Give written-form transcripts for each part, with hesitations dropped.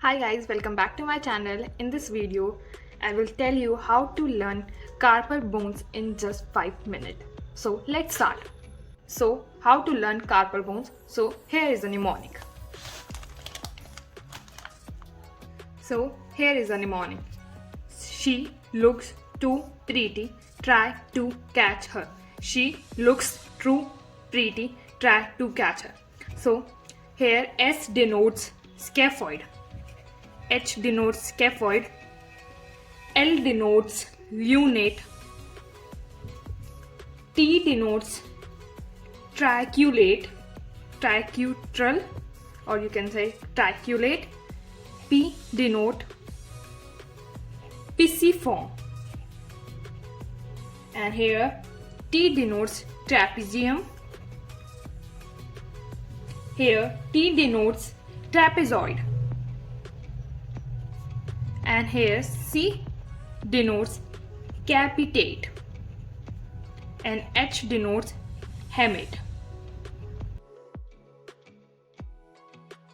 Hi guys, welcome back to my channel. In this video, I will tell you how to learn carpal bones in just 5 minutes. So let's start. So how to learn carpal bones? So here is a mnemonic. She looks too pretty, try to catch her. She looks too pretty, try to catch her. So here S denotes scaphoid. H denotes scaphoid, L denotes lunate, T denotes tricutal, or you can say triculate, P denote pisiform, and here T denotes trapezium, here T denotes trapezoid, and here C denotes capitate and H denotes hamate.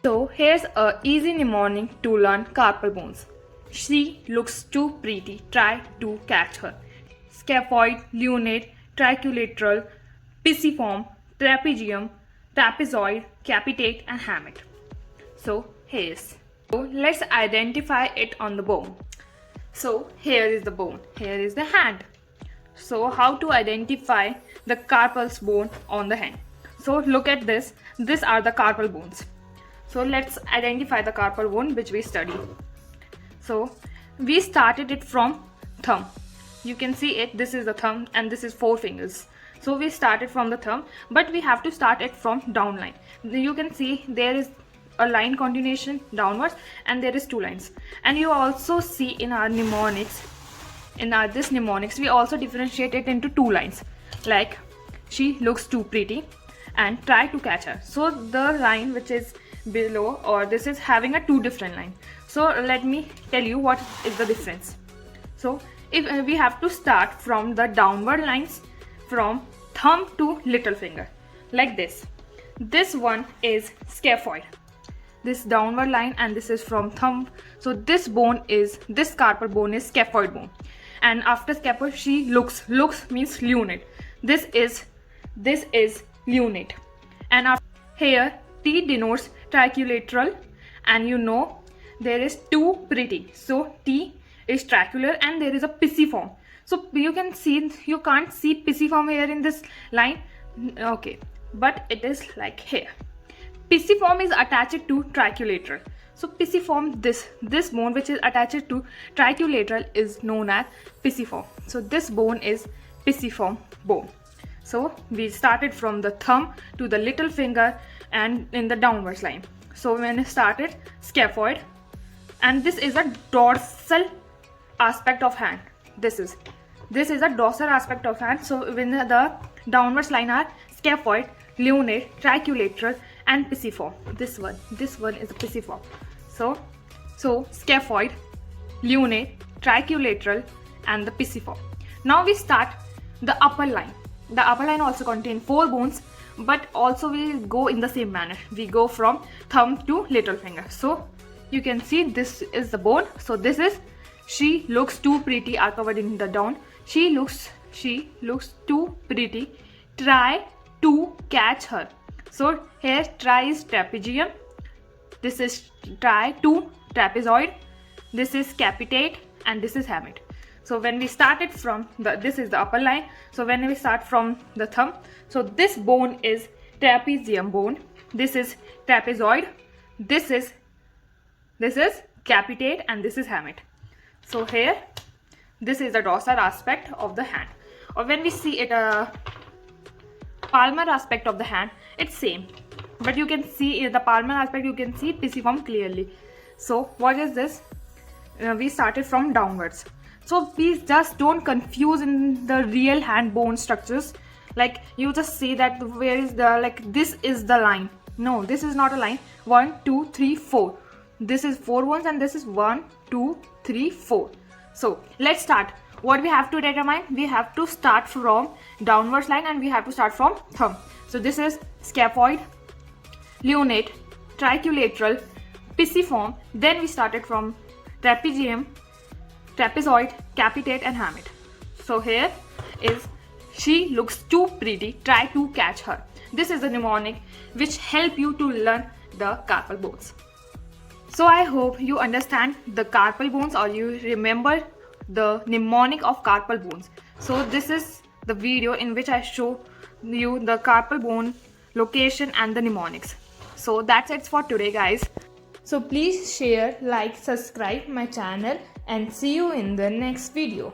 So here's a easy mnemonic to learn carpal bones. She looks too pretty, try to catch her. Scaphoid, lunate, triculateral, pisiform, trapezium, trapezoid, capitate, and hamate. So So let's identify it on the bone. So here is the bone, here is the hand. So how to identify the carpal bone on the hand? So look at this, these are the carpal bones. So let's identify the carpal bone which we study. So we started it from thumb. You can see it, this is the thumb and this is 4 fingers. So we started from the thumb, but we have to start it from down line. You can see there is a line continuation downwards and there is 2 lines, and you also see in our mnemonics, this mnemonics we also differentiate it into 2 lines, like she looks too pretty and try to catch her. So the line which is below, or this is having a 2 different line. So let me tell you what is the difference. So if we have to start from the downward lines from thumb to little finger, like this one is scaphoid, this downward line, and this is from thumb. So this carpal bone is scaphoid bone, and after scaphoid she looks means lunate. This is lunate, and after here T denotes triculateral, and you know there is too pretty, so T is tricular, and there is a pisiform. So you can't see pisiform here in this line, okay, but it is like here. Pisiform is attached to triculateral. So pisiform, this bone which is attached to triculateral is known as pisiform. So this bone is pisiform bone. So we started from the thumb to the little finger and in the downwards line. So when it started scaphoid, and this is a dorsal aspect of hand. This is a dorsal aspect of hand. So when the downwards line are scaphoid, lunate, triculateral, and pisiform. This one is a pisiform. So scaphoid, lunate, triculateral, and the pisiform. Now we start the upper line. The upper line also contains 4 bones, but also we go in the same manner. We go from thumb to little finger. So you can see this is the bone. So this is she looks too pretty, are covered in the down. She looks too pretty, try to catch her. So here try is trapezium, this is try to trapezoid, this is capitate, and this is hamate. So when we started from this is the upper line. So when we start from the thumb, so this bone is trapezium bone, this is trapezoid, this is capitate, and this is hamate. So here this is the dorsal aspect of the hand. Or when we see it palmar aspect of the hand, it's same, but you can see in the palmar aspect you can see pisiform clearly. So what is this? We started from downwards. So please just don't confuse in the real hand bone structures, like you just see that where is the, like this is the line. No, this is not a line. 1 2 3 4, this is 4 bones, and this is 1 2 3 4. So let's start. What we have to determine, we have to start from downwards line and we have to start from thumb. So this is scaphoid, lunate, triculateral, pisiform. Then we started from trapezium, trapezoid, capitate and hamate. So here is she looks too pretty, try to catch her. This is a mnemonic which help you to learn the carpal bones. So I hope you understand the carpal bones or you remember the mnemonic of carpal bones. So this is the video in which I show you the carpal bone location and the mnemonics. So that's it for today, guys. So please share, like, subscribe my channel and see you in the next video.